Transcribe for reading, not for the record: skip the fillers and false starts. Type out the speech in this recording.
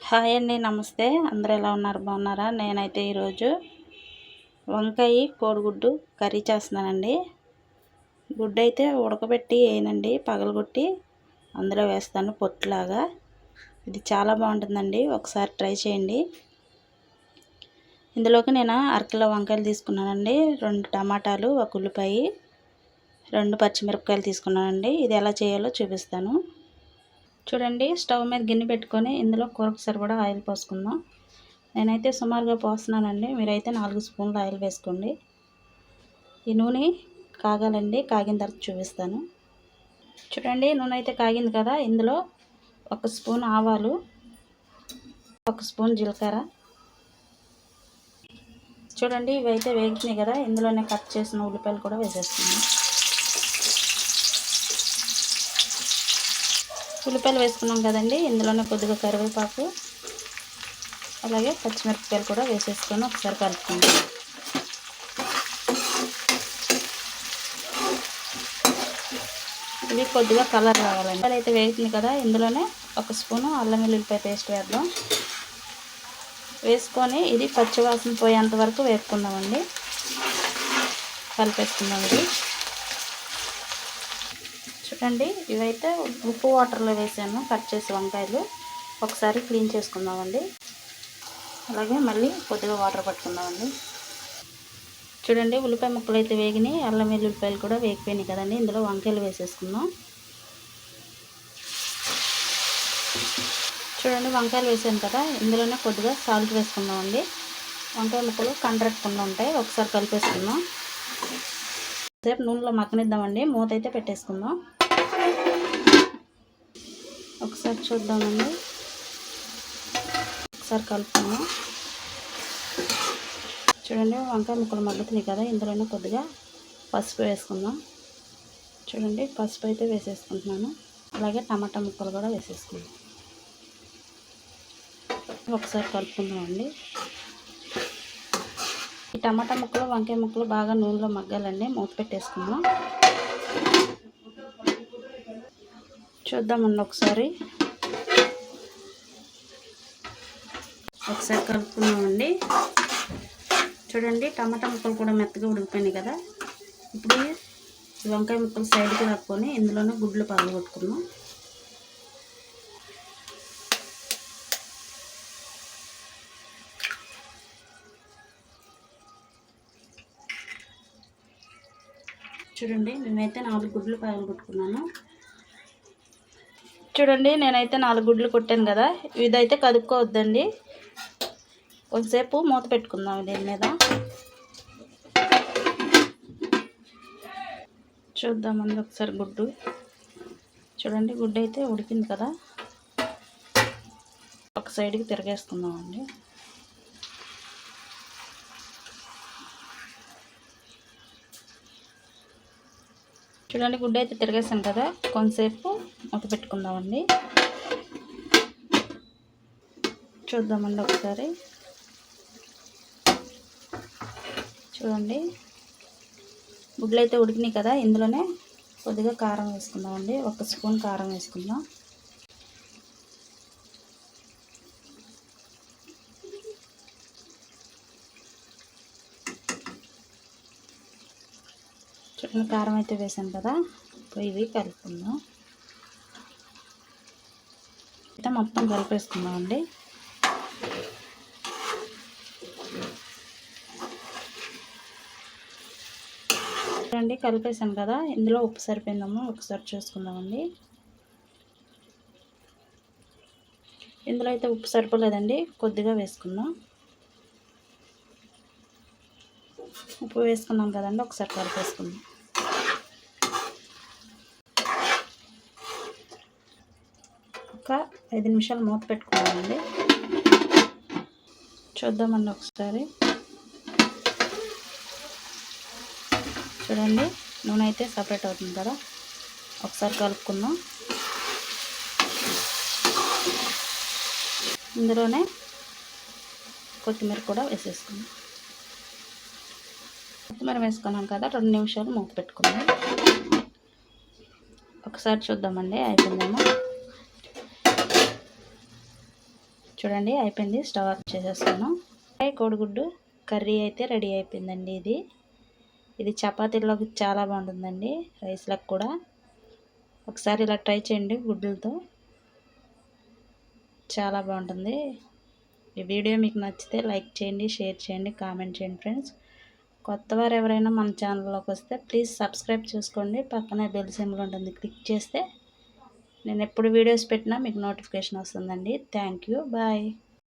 Hi అండి, నమస్తే. అందరూ ఎలా ఉన్నారు? బాగున్నారా? నేనైతే ఈరోజు వంకాయ కోడిగుడ్డు కర్రీ చేస్తున్నానండి. గుడ్డు అయితే ఉడకబెట్టి వేయనండి, పగలగొట్టి అందులో వేస్తాను పొట్టులాగా. ఇది చాలా బాగుంటుందండి, ఒకసారి ట్రై చేయండి. ఇందులోకి నేను అరకిలో వంకాయలు తీసుకున్నానండి, 2 టమాటాలు, 1 ఉల్లిపాయ, 2 పచ్చిమిరపకాయలు తీసుకున్నానండి. ఇది ఎలా చేయాలో చూపిస్తాను. చూడండి, స్టవ్ మీద గిన్నె పెట్టుకొని ఇందులో కూరకు సరిపడా ఆయిల్ పోసుకుందాం. నేనైతే సుమారుగా పోస్తున్నానండి, మీరైతే 4 స్పూన్లు ఆయిల్ వేసుకోండి. ఈ నూనె కాగాలండి, కాగిన తర్వాత చూపిస్తాను. చూడండి, నూనె అయితే కాగింది కదా. ఇందులో 1 స్పూన్ ఆవాలు, 1 స్పూన్ జీలకర్ర. చూడండి, ఇవైతే వేగుతున్నాయి కదా. ఇందులోనే కట్ చేసిన ఉల్లిపాయలు కూడా వేసేస్తున్నాను. ఉల్లిపాయలు వేసుకున్నాం కదండి, ఇందులోనే కొద్దిగా కరివేపాకు, అలాగే పచ్చిమిరపకాయలు కూడా వేసేసుకొని ఒకసారి కలుపుకుందాం. ఇవి కొద్దిగా కలర్ రావాలండి. అయితే వేగుతుంది కదా, ఇందులోనే 1 స్పూను అల్లం వెల్లుల్లిపాయ పేస్ట్ వేద్దాం. వేసుకొని ఇది పచ్చివాసన పోయేంత వరకు వేపుకుందామండి. కలిపేసుకుందాం. ఇది చూడండి, ఇవైతే ఉప్పు వాటర్లో వేసాను కట్ చేసి వంకాయలు. ఒకసారి క్లీన్ చేసుకుందామండి. అలాగే మళ్ళీ కొద్దిగా వాటర్ పట్టుకుందామండి. చూడండి, ఉల్లిపాయ ముక్కలు అయితే వేగినాయి, అల్లం వెల్లుల్లిపాయలు కూడా వేగిపోయినాయి కదండి. ఇందులో వంకాయలు వేసేసుకుందాం. చూడండి, వంకాయలు వేసాను కదా, ఇందులోనే కొద్దిగా సాల్ట్ వేసుకుందామండి. వంకాయ ముక్కలు కండ్రట్టకుండా ఉంటాయి. ఒకసారి కలిపేసుకుందాం. సేపు నూనెలో మగ్గనిద్దామండి. మూత అయితే పెట్టేసుకుందాం. ఒకసారి చూద్దామండి, ఒకసారి కలుపుకుందాం. చూడండి, వంకాయ ముక్కలు మగ్గుతున్నాయి కదా, ఇందులోనే కొద్దిగా పసుపు వేసుకుందాం. చూడండి, పసుపు అయితే వేసేసుకుంటున్నాను. అలాగే టమాటా ముక్కలు కూడా వేసేసుకుందాం. ఒకసారి కలుపుకుందామండి. ఈ టమాటా ముక్కలు, వంకాయ ముక్కలు బాగా నూనెలో మగ్గాలండి. మూత పెట్టేసుకుందాం. చూద్దామండి, ఒకసారి కలుపుకుందామండి. చూడండి, టమాటా ముక్కలు కూడా మెత్తగా ఉడికిపోయినాయి కదా. ఇప్పుడు ఈ వంకాయ ముక్కలు సైడ్కి లాక్కొని ఇందులోనే గుడ్లు పగలగొట్టుకుందాం. చూడండి, నేనైతే 4 గుడ్లు పగలగొట్టుకున్నాను. చూడండి, నేనైతే 4 గుడ్లు కొట్టాను కదా. ఇదైతే కదుక్కోవద్దండి, కొంతసేపు మూత పెట్టుకుందాం దీని మీద. చూద్దామండి ఒకసారి గుడ్డు. చూడండి, గుడ్డు అయితే ఉడికింది కదా. ఒక సైడ్కి తిరగేసుకుందామండి. చూడండి, గుడ్డు అయితే తిరగేసాను కదా. కొంతసేపు మూత పెట్టుకుందామండి. చూద్దామండి ఒకసారి. చూడండి, గుడ్లు అయితే ఉడికినాయి కదా. ఇందులోనే కొద్దిగా కారం వేసుకుందామండి. 1 స్పూన్ కారం వేసుకుందాం. చూడండి, కారం అయితే వేసాను కదా. ఇప్పుడు ఇవి కలుపుకుందాం. అయితే మొత్తం కలిపేసుకుందామండి. చూడండి, కలిపేసాను కదా. ఇందులో ఉప్పు సరిపోయిందేమో ఒకసారి చూసుకుందామండి. ఇందులో అయితే ఉప్పు సరిపోలేదండి, కొద్దిగా వేసుకుందాం. ఉప్పు వేసుకున్నాం కదండి, ఒకసారి కలిపేసుకుందాం. ఒక 5 నిమిషాలు మూత పెట్టుకున్నామండి. చూద్దామండి ఒకసారి. చూడండి, నూనె అయితే సపరేట్ అవుతుంది కదా. ఒకసారి కలుపుకుందాం. ఇందులోనే కొత్తిమీర కూడా వేసేసుకుందాం. కొత్తిమీర వేసుకున్నాం కదా, 2 నిమిషాలు మూత పెట్టుకుందాం. ఒకసారి చూద్దామండి, అయిపోయిందేమో. చూడండి అయిపోయింది, స్టవ్ ఆఫ్ చేసేస్తాను. కోడిగుడ్డు కర్రీ అయితే రెడీ అయిపోయిందండి. ఇది చపాతీలోకి చాలా బాగుంటుందండి, రైస్లకు కూడా. ఒకసారి ఇలా ట్రై చేయండి గుడ్లతో, చాలా బాగుంటుంది. ఈ వీడియో మీకు నచ్చితే లైక్ చేయండి, షేర్ చేయండి, కామెంట్ చేయండి ఫ్రెండ్స్. కొత్తవారు ఎవరైనా మన ఛానల్లోకి వస్తే ప్లీజ్ సబ్స్క్రైబ్ చేసుకోండి. పక్కనే బెల్ సింబల్ ఉంటుంది, క్లిక్ చేస్తే నేను ఎప్పుడు వీడియోస్ పెట్టినా మీకు నోటిఫికేషన్ వస్తుందండి. Thank you, bye.